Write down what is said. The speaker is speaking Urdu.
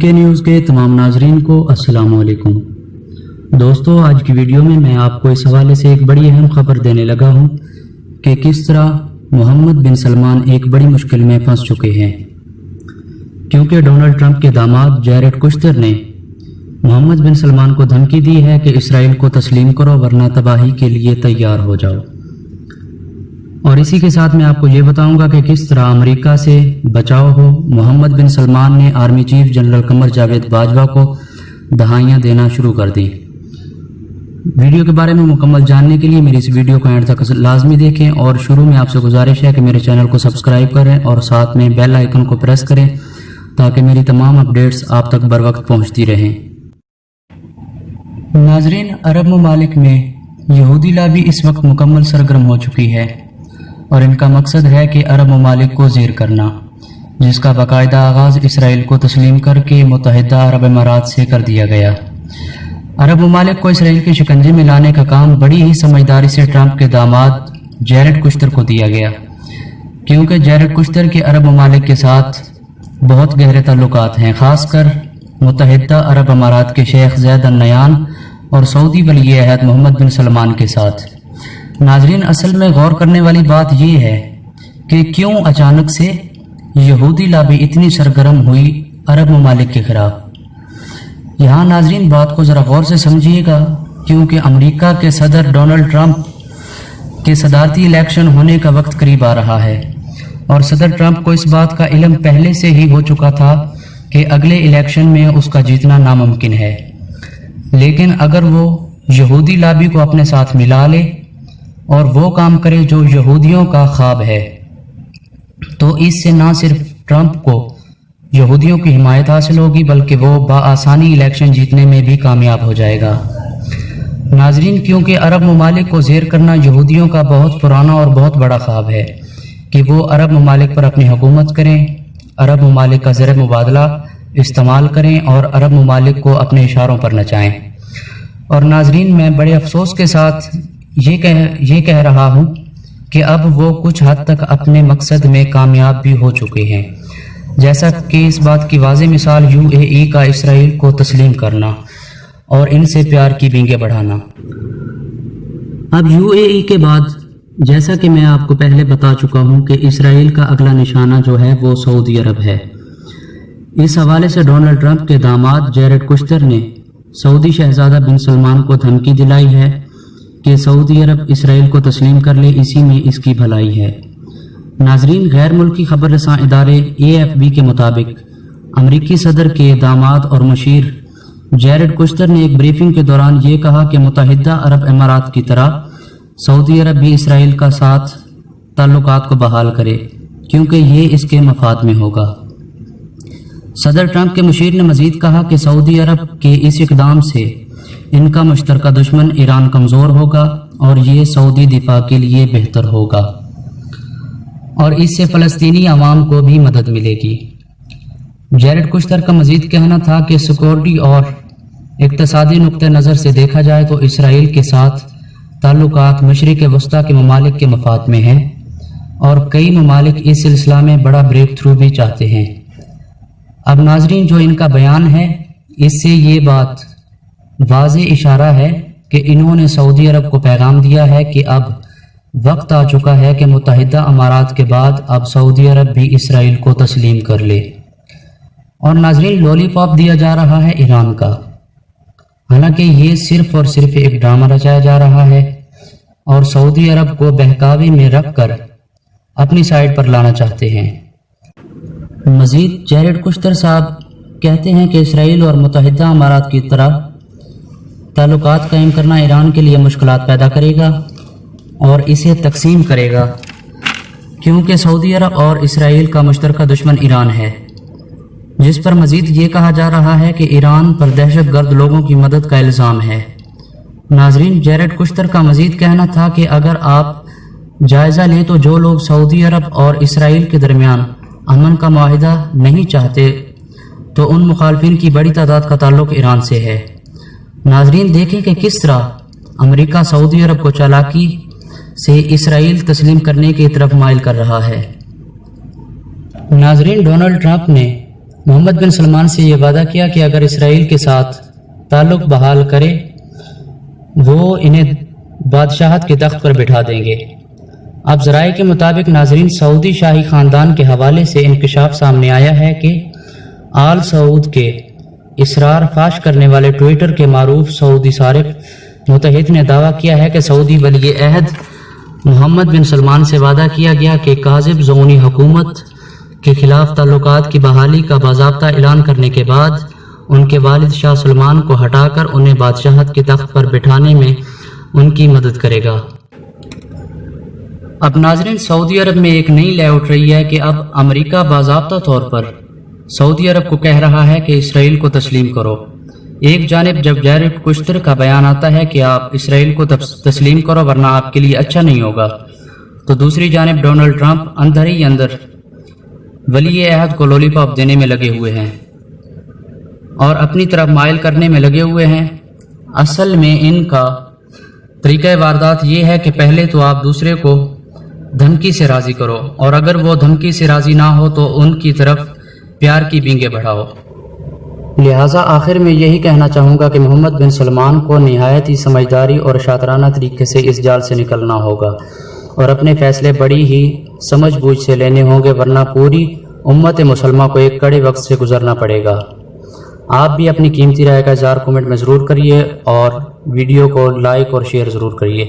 BK نیوز کے تمام ناظرین کو السلام علیکم دوستو، آج کی ویڈیو میں میں آپ کو اس حوالے سے ایک بڑی اہم خبر دینے لگا ہوں کہ کس طرح محمد بن سلمان ایک بڑی مشکل میں پھنس چکے ہیں، کیونکہ ڈونلڈ ٹرمپ کے داماد جیرڈ کشتر نے محمد بن سلمان کو دھمکی دی ہے کہ اسرائیل کو تسلیم کرو ورنہ تباہی کے لیے تیار ہو جاؤ۔ اور اسی کے ساتھ میں آپ کو یہ بتاؤں گا کہ کس طرح امریکہ سے بچاؤ ہو۔ محمد بن سلمان نے army chief general Qamar Javed Bajwa کو دہائیاں دینا شروع کر دی۔ ویڈیو کے بارے میں مکمل جاننے کے لیے میری اس ویڈیو کو اینڈ تک لازمی دیکھیں، اور شروع میں آپ سے گزارش ہے کہ میرے چینل کو سبسکرائب کریں اور ساتھ میں بیل آئیکن کو پریس کریں تاکہ میری تمام اپڈیٹس آپ تک بر وقت پہنچتی رہیں۔ ناظرین، عرب ممالک میں یہودی لابی اس وقت مکمل سرگرم ہو چکی ہے، اور ان کا مقصد ہے کہ عرب ممالک کو زیر کرنا، جس کا باقاعدہ آغاز اسرائیل کو تسلیم کر کے متحدہ عرب امارات سے کر دیا گیا۔ عرب ممالک کو اسرائیل کے شکنجے میں لانے کا کام بڑی ہی سمجھداری سے ٹرمپ کے داماد جیرڈ کشتر کو دیا گیا، کیونکہ جیرڈ کشتر کے عرب ممالک کے ساتھ بہت گہرے تعلقات ہیں، خاص کر متحدہ عرب امارات کے شیخ زید النیان اور سعودی ولی عہد محمد بن سلمان کے ساتھ۔ ناظرین، اصل میں غور کرنے والی بات یہ ہے کہ کیوں اچانک سے یہودی لابی اتنی سرگرم ہوئی عرب ممالک کے خلاف۔ یہاں ناظرین بات کو ذرا غور سے سمجھیے گا، کیونکہ امریکہ کے صدر ڈونلڈ ٹرمپ کے صدارتی الیکشن ہونے کا وقت قریب آ رہا ہے، اور صدر ٹرمپ کو اس بات کا علم پہلے سے ہی ہو چکا تھا کہ اگلے الیکشن میں اس کا جیتنا ناممکن ہے۔ لیکن اگر وہ یہودی لابی کو اپنے ساتھ ملا لے اور وہ کام کرے جو یہودیوں کا خواب ہے، تو اس سے نہ صرف ٹرمپ کو یہودیوں کی حمایت حاصل ہوگی بلکہ وہ بآسانی الیکشن جیتنے میں بھی کامیاب ہو جائے گا۔ ناظرین، کیونکہ عرب ممالک کو زیر کرنا یہودیوں کا بہت پرانا اور بہت بڑا خواب ہے کہ وہ عرب ممالک پر اپنی حکومت کریں، عرب ممالک کا زر مبادلہ استعمال کریں اور عرب ممالک کو اپنے اشاروں پر نچائیں۔ اور ناظرین، میں بڑے افسوس کے ساتھ یہ کہہ رہا ہوں کہ اب وہ کچھ حد تک اپنے مقصد میں کامیاب بھی ہو چکے ہیں، جیسا کہ اس بات کی واضح مثال UAE کا اسرائیل کو تسلیم کرنا اور ان سے پیار کی بینگیں بڑھانا۔ اب UAE کے بعد، جیسا کہ میں آپ کو پہلے بتا چکا ہوں کہ اسرائیل کا اگلا نشانہ جو ہے وہ سعودی عرب ہے۔ اس حوالے سے ڈونلڈ ٹرمپ کے داماد جیرڈ کشتر نے سعودی شہزادہ بن سلمان کو دھمکی دلائی ہے کہ سعودی عرب اسرائیل کو تسلیم کر لے، اسی میں اس کی بھلائی ہے۔ ناظرین، غیر ملکی خبر رساں ادارے AFP کے مطابق امریکی صدر کے داماد اور مشیر جیرڈ کشتر نے ایک بریفنگ کے دوران یہ کہا کہ متحدہ عرب امارات کی طرح سعودی عرب بھی اسرائیل کا ساتھ تعلقات کو بحال کرے، کیونکہ یہ اس کے مفاد میں ہوگا۔ صدر ٹرمپ کے مشیر نے مزید کہا کہ سعودی عرب کے اس اقدام سے ان کا مشترکہ دشمن ایران کمزور ہوگا اور یہ سعودی دفاع کے لیے بہتر ہوگا، اور اس سے فلسطینی عوام کو بھی مدد ملے گی۔ جیرڈ کشتر کا مزید کہنا تھا کہ سیکورٹی اور اقتصادی نقطہ نظر سے دیکھا جائے تو اسرائیل کے ساتھ تعلقات مشرق وسطیٰ کے ممالک کے مفاد میں ہیں، اور کئی ممالک اس سلسلہ میں بڑا بریک تھرو بھی چاہتے ہیں۔ اب ناظرین، جو ان کا بیان ہے، اس سے یہ بات واضح اشارہ ہے کہ انہوں نے سعودی عرب کو پیغام دیا ہے کہ اب وقت آ چکا ہے کہ متحدہ امارات کے بعد اب سعودی عرب بھی اسرائیل کو تسلیم کر لے۔ اور ناظرین، لولی پاپ دیا جا رہا ہے ایران کا، حالانکہ یہ صرف اور صرف ایک ڈرامہ رچایا جا رہا ہے، اور سعودی عرب کو بہکاوے میں رکھ کر اپنی سائیڈ پر لانا چاہتے ہیں۔ مزید جیرڈ کشتر صاحب کہتے ہیں کہ اسرائیل اور متحدہ امارات کی طرح تعلقات قائم کرنا ایران کے لیے مشکلات پیدا کرے گا اور اسے تقسیم کرے گا، کیونکہ سعودی عرب اور اسرائیل کا مشترکہ دشمن ایران ہے، جس پر مزید یہ کہا جا رہا ہے کہ ایران پر دہشت گرد لوگوں کی مدد کا الزام ہے۔ ناظرین، جیرڈ کشتر کا مزید کہنا تھا کہ اگر آپ جائزہ لیں تو جو لوگ سعودی عرب اور اسرائیل کے درمیان امن کا معاہدہ نہیں چاہتے، تو ان مخالفین کی بڑی تعداد کا تعلق ایران سے ہے۔ ناظرین، دیکھیں کہ کس طرح امریکہ سعودی عرب کو چالاکی سے اسرائیل تسلیم کرنے کی طرف مائل کر رہا ہے۔ ناظرین، ڈونلڈ ٹرمپ نے محمد بن سلمان سے یہ وعدہ کیا کہ اگر اسرائیل کے ساتھ تعلق بحال کرے وہ انہیں بادشاہت کے تخت پر بٹھا دیں گے۔ اب ذرائع کے مطابق ناظرین، سعودی شاہی خاندان کے حوالے سے انکشاف سامنے آیا ہے کہ آل سعود کے اسرار فاش کرنے والے ٹویٹر کے معروف سعودی صارف متحد نے دعویٰ کیا ہے کہ سعودی ولی عہد محمد بن سلمان سے وعدہ کیا گیا کہ کاذب زعونی حکومت کے خلاف تعلقات کی بحالی کا باضابطہ اعلان کرنے کے بعد ان کے والد شاہ سلمان کو ہٹا کر انہیں بادشاہت کے تخت پر بٹھانے میں ان کی مدد کرے گا۔ اب ناظرین، سعودی عرب میں ایک نئی لے اٹھ رہی ہے کہ اب امریکہ باضابطہ طور پر سعودی عرب کو کہہ رہا ہے کہ اسرائیل کو تسلیم کرو۔ ایک جانب جب جیرڈ کشتر کا بیان آتا ہے کہ آپ اسرائیل کو تسلیم کرو ورنہ آپ کے لیے اچھا نہیں ہوگا، تو دوسری جانب ڈونلڈ ٹرمپ اندر ہی اندر ولی عہد کو لولی پاپ دینے میں لگے ہوئے ہیں اور اپنی طرف مائل کرنے میں لگے ہوئے ہیں۔ اصل میں ان کا طریقہ واردات یہ ہے کہ پہلے تو آپ دوسرے کو دھمکی سے راضی کرو، اور اگر وہ دھمکی سے راضی نہ ہو تو ان کی طرف پیار کی بینگیں بڑھاؤ۔ لہٰذا آخر میں یہی کہنا چاہوں گا کہ محمد بن سلمان کو نہایت ہی سمجھداری اور شاطرانہ طریقے سے اس جال سے نکلنا ہوگا اور اپنے فیصلے بڑی ہی سمجھ بوجھ سے لینے ہوں گے، ورنہ پوری امت مسلمہ کو ایک کڑے وقت سے گزرنا پڑے گا۔ آپ بھی اپنی قیمتی رائے کا اظہار کمنٹ میں ضرور کریے اور ویڈیو کو لائک اور شیئر ضرور کریے۔